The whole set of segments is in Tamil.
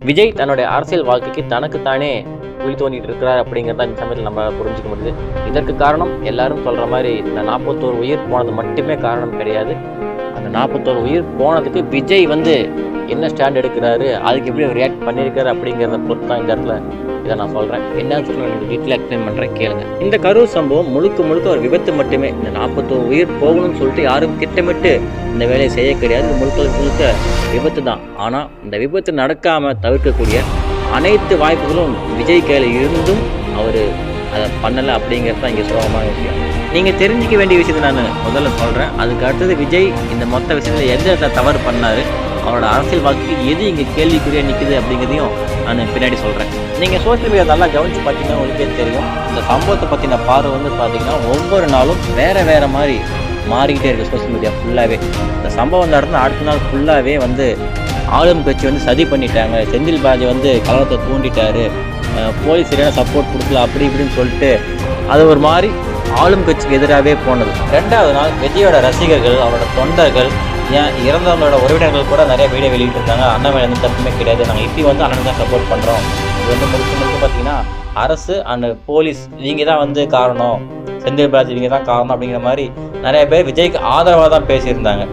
விஜய் தன்னுடைய அரசியல் வாழ்க்கைக்கு தனக்குத்தானே குழி தோண்டிட்டு இருக்கிறார் அப்படிங்கிறத இந்த சமயத்தில் நம்ம புரிஞ்சுக்க முடியுது. இதற்கு காரணம் எல்லாரும் சொல்ற மாதிரி இந்த 41 உயிர் போனது மட்டுமே காரணம் கிடையாது. அந்த 41 உயிர் போனதுக்கு விஜய் என்ன ஸ்டாண்ட் எடுக்கிறாரு, அதுக்கு எப்படி ரியாக்ட் பண்ணியிருக்காரு அப்படிங்கிறத பொறுத்து தான் இந்த இடத்துல இதை நான் சொல்கிறேன். என்னன்னு சொல்லி எனக்கு டீட்டெயிலாக எக்ஸ்பிளைன் பண்ணுறேன், கேளுங்க. இந்த கரூர் சம்பவம் முழுக்க ஒரு விபத்து மட்டுமே. இந்த 41 உயிர் போகணும்னு சொல்லிட்டு யாரும் திட்டமிட்டு இந்த வேலையை செய்ய கிடையாது. முழுக்க விபத்து தான். ஆனால் இந்த விபத்து நடக்காமல் தவிர்க்கக்கூடிய அனைத்து வாய்ப்புகளும் விஜய் கையில் இருந்தும் அவர் அதை பண்ணலை அப்படிங்கிறது தான் இங்கே சோகமான விஷயம். நீங்கள் தெரிஞ்சிக்க வேண்டிய விஷயத்தை நான் முதல்ல சொல்கிறேன். அதுக்கு அடுத்தது விஜய் இந்த மொத்த விஷயத்தில் எந்த இடத்துல தவறு பண்ணார், அவரோட அரசியல் வாழ்க்கைக்கு எது இங்கே கேள்விக்குறியாக நிற்குது அப்படிங்கிறதையும் நான் பின்னாடி சொல்கிறேன். நீங்கள் சோஷியல் மீடியா நல்லா கவனித்து பார்த்தீங்கன்னா உங்களுக்கே தெரியும். இந்த சம்பவத்தை பற்றின பார்வை பார்த்தீங்கன்னா ஒவ்வொரு நாளும் வேறு மாதிரி மாறிக்கிட்டே இருக்குது சோஷியல் மீடியா ஃபுல்லாகவே. இந்த சம்பவம் நடந்து அடுத்த நாள் ஃபுல்லாகவே ஆளும் கட்சி சதி பண்ணிட்டாங்க, செந்தில் பாலாஜி கலவரத்தை தூண்டிட்டாரு, போலீஸ் சரியான சப்போர்ட் கொடுக்கல அப்படி இப்படின்னு சொல்லிட்டு அது ஒரு மாதிரி ஆளும் கட்சிக்கு எதிராகவே போனது. ரெண்டாவது நாள் விஜயோட ரசிகர்கள், அவரோட தொண்டர்கள், ஏன் இறந்தவங்களோட உறவினர்கள் கூட நிறைய வீடியோ வெளியிட்டிருக்காங்க. அண்ணன் மேலே எந்த தப்புமே கிடையாது, நாங்கள் இப்படி அண்ணன் தான் சப்போர்ட் பண்ணுறோம். இது முழுக்க பார்த்தீங்கன்னா அரசு அண்ட் போலீஸ் நீங்கள் தான் காரணம், செந்தில் பாலாஜி நீங்கள் தான் காரணம் அப்படிங்கிற மாதிரி நிறைய பேர் விஜய்க்கு ஆதரவாக தான் பேசியிருந்தாங்க.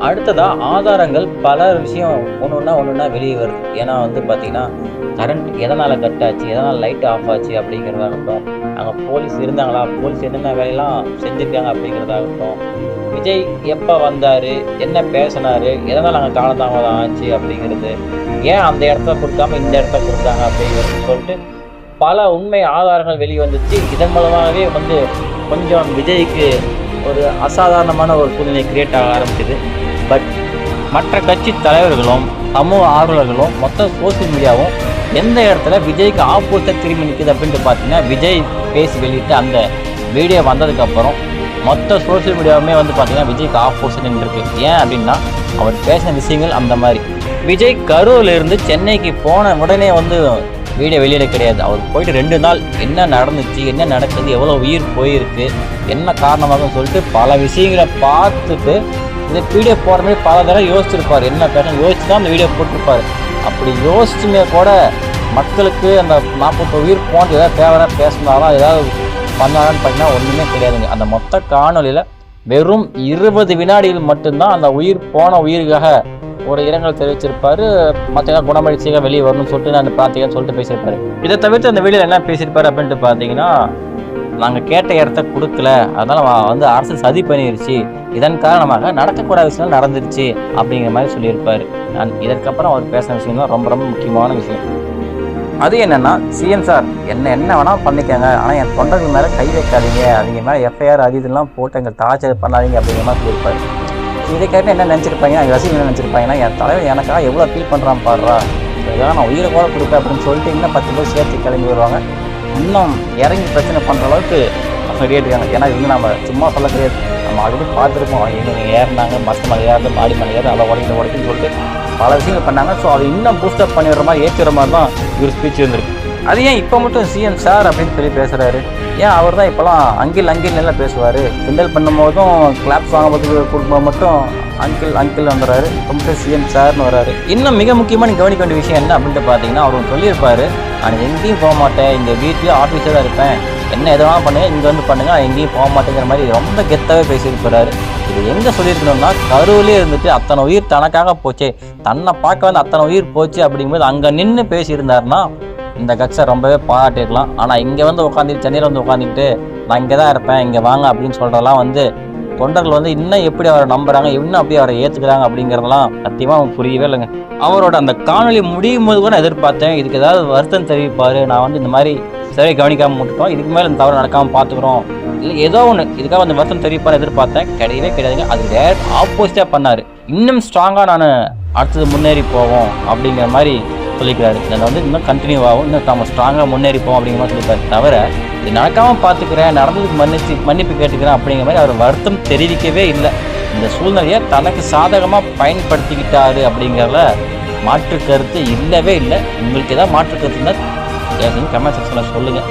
அடுத்ததாக ஆதாரங்கள் பல விஷயம் ஒன்று வெளியே வருது. ஏன்னா பார்த்தீங்கன்னா கரண்ட் எதனால் கட் ஆச்சு, எதனால் லைட் ஆஃப் ஆச்சு அப்படிங்கிறதாகட்டும், அங்கே போலீஸ் இருந்தாங்களா, போலீஸ் என்னென்ன வேலையெல்லாம் செஞ்சுருக்காங்க அப்படிங்கிறதாகட்டும், விஜய் எப்போ வந்தார், என்ன பேசினார், எதனால் அங்கே காலதாமதம் ஆச்சு அப்படிங்கிறது, ஏன் அந்த இடத்த கொடுக்காம இந்த இடத்த கொடுத்தாங்க அப்படிங்கிறது சொல்லிட்டு பல உண்மை ஆதாரங்கள் வெளியே வந்துச்சு. இதன் மூலமாகவே கொஞ்சம் விஜய்க்கு ஒரு அசாதாரணமான ஒரு சூழ்நிலை கிரியேட் ஆக ஆரம்பிச்சுது. பட் மற்ற கட்சி தலைவர்களும் சமூக ஆர்வலர்களும் மொத்த சோசியல் மீடியாவும் எந்த இடத்துல விஜய்க்கு ஆப்போசிட்டாக திரும்பி நிற்குது அப்படின்ட்டு பார்த்தீங்கன்னா, விஜய் பேசி வெளியிட்டு அந்த வீடியோ வந்ததுக்கப்புறம் மொத்த சோசியல் மீடியாவுமே பார்த்தீங்கன்னா விஜய்க்கு ஆப்போசிட் நின்றுருக்கு. ஏன் அப்படின்னா அவர் பேசின விஷயங்கள் அந்த மாதிரி. விஜய் கரூர்லேருந்து சென்னைக்கு போன உடனே வீடியோ வெளியிட கிடையாது. அவர் போயிட்டு 2 நாள் என்ன நடந்துச்சு, என்ன நடக்குது, எவ்வளோ உயிர் போயிருக்கு, என்ன காரணமாகன்னு சொல்லிட்டு பல விஷயங்களை பார்த்துட்டு இந்த வீடியோ போகிற மாதிரி பல தடவை யோசிச்சிருப்பார். என்ன பேசணும் யோசிச்சு தான் அந்த வீடியோ போட்டிருப்பார். அப்படி யோசிச்சுமே கூட மக்களுக்கு அந்த 40 உயிர் போன்று ஏதாவது தேவையான பேசினாலும் ஏதாவது பண்ணாலும் பார்த்தீங்கன்னா ஒன்றுமே கிடையாதுங்க. அந்த மொத்த காணொலியில் வெறும் 20 வினாடிகள் மட்டும்தான் அந்த உயிர் போன உயிருக்காக ஒரு இரங்கல் தெரிவிச்சிருப்பாரு. மற்ற குணமளிச்சியாக வெளியே வரணும்னு சொல்லிட்டு நான் பிரார்த்திக்கன்னு சொல்லிட்டு பேசியிருப்பாரு. இதை தவிர்த்து அந்த வீடியோவில் என்ன பேசியிருப்பாரு அப்படின்ட்டு பார்த்தீங்கன்னா, நாங்கள் கேட்ட இடத்த கொடுக்கல, அதனால் அரசு சதி பண்ணிருச்சு, இதன் காரணமாக நடக்கக்கூடாத விஷயம் நடந்துருச்சு அப்படிங்கிற மாதிரி சொல்லியிருப்பார். நான் இதற்கப்புறம் அவர் பேசின விஷயம் தான் ரொம்ப முக்கியமான விஷயம். அது என்னென்னா, சிஎம் சார் என்ன வேணால் பண்ணிக்கோங்க, ஆனால் என் தொண்டர்கள் மேலே கை வைக்காதீங்க, அவங்க மேலே எஃப்ஐஆர் அது இதெல்லாம் போட்டு எங்கள் டார்ச்சர் பண்ணாதீங்க அப்படிங்கிற மாதிரி சொல்லியிருப்பார். இதை கேட்டு என்ன நினச்சிருப்பாங்க, எங்கள் ரசிகர்கள் என்ன நினச்சிருப்பாங்கன்னா, என் தலைவர் எனக்காக எவ்வளோ ஃபீல் பண்ணுறான் பாடுறா, இதுக்காக நான் உயிரை கூட கொடுப்பேன் அப்படின்னு சொல்லிட்டு இன்னும் 10 பேர் சேர்த்து கிளம்பி வருவாங்க. இன்னும் இறங்கி பிரச்சனை பண்ணுற அளவுக்கு ரெடி ஆகிருக்காங்க. ஏன்னா இது நம்ம சும்மா சொல்ல கிடையாது, நம்ம ஆல்ரெடி பார்த்துருப்போம். எங்கே ஏறினாங்க, மஸ்ட் மலை ஏறது, மாடி மலை ஏறது, அதை உடைக்குன்னு சொல்லிட்டு பல விஷயங்கள் பண்ணாங்க. ஸோ அது இன்னும் பூஸ்டப் பண்ணிடுற மாதிரி ஏற்றுற மாதிரி தான் இவர் ஸ்பீச் இருந்திருக்கு. அது ஏன் இப்போ மட்டும் சிஎம் சார் அப்படின்னு சொல்லி பேசுகிறாரு? ஏன் அவர் தான் இப்போலாம் அங்கிள் எல்லாம் பேசுவார். கிண்டல் பண்ணும்போதும் கிளாப்ஸ் வாங்கும்போது கொடுக்கும்போது மட்டும் அங்கிள் வந்துடுறாரு, ரொம்ப சிஎம் சார்னு வர்றாரு. இன்னும் மிக முக்கியமாக நீங்கள் கவனிக்க வேண்டிய விஷயம் என்ன அப்படின்ட்டு பார்த்தீங்கன்னா, அவர் சொல்லியிருப்பார், நான் எங்கேயும் போக மாட்டேன், இங்கே வீட்லேயும் ஆஃபீஸில் தான் இருப்பேன், என்ன எதனால் பண்ணுங்கள், இங்கே பண்ணுங்கள், நான் எங்கேயும் போக மாட்டேங்கிற மாதிரி ரொம்ப கெத்தாகவே பேசியிருப்பாரு. இது எங்கே சொல்லியிருக்கணும்னா, கரூர்லேயே இருந்துட்டு அத்தனை உயிர் தனக்காக போச்சு, தன்னை பார்க்க அத்தனை உயிர் போச்சு அப்படிங்கும்போது அங்கே நின்று பேசியிருந்தாருன்னா இந்த கட்சியை ரொம்பவே பாராட்டிருக்கலாம். ஆனால் இங்கே உட்காந்துட்டு சென்னையில் உட்காந்துக்கிட்டு நான் இங்கே தான் இருப்பேன், இங்கே வாங்க அப்படின்னு சொல்கிறதெல்லாம் தொண்டர்கள் இன்னும் எப்படி அவரை நம்புறாங்க, இன்னும் அப்படியே அவரை ஏற்றுக்கிறாங்க அப்படிங்கிறதெல்லாம் சத்தியமாக அவங்க புரியவே இல்லைங்க. அவரோட அந்த காணொலி முடியும் போது கூட எதிர்பார்த்தேன், இதுக்கு ஏதாவது வருத்தம் தெரிவிப்பார், நான் இந்த மாதிரி சரியாக கவனிக்காமல் விட்டுட்டோம், இதுக்கு மேலே இந்த தவறு நடக்காமல் பார்த்துக்குறோம், இல்லை ஏதோ ஒன்று இதுக்காக வருத்தம் தெரிவிப்பார் எதிர்பார்த்தேன். கிடையாதுங்க. அது டேரக்ட் ஆப்போசிட்டாக பண்ணார். இன்னும் ஸ்ட்ராங்காக நான் அடுத்தது முன்னேறி போவோம் அப்படிங்கிற மாதிரி சொல்லிக்கிறாரு. இதில் இன்னும் கண்டினியூ ஆகும், இன்னும் நம்ம ஸ்ட்ராங்காக முன்னேறிப்போம் அப்படிங்கிற மாதிரி சொல்லியிருக்காரு. தவிர இது நடக்காமல் பார்த்துக்கிறேன், நடந்ததுக்கு மன்னிப்பு கேட்டுக்கிறேன் அப்படிங்கிற மாதிரி அவர் வருத்தம் தெரிவிக்கவே இல்லை. இந்த சூழ்நிலையை தனக்கு சாதகமாக பயன்படுத்திக்கிட்டாரு அப்படிங்கிறத மாற்று கருத்து இல்லவே இல்லை. உங்களுக்கு ஏதாவது மாற்று கருத்துன்னா கமெண்ட் செக்ஷனில் சொல்லுங்கள்.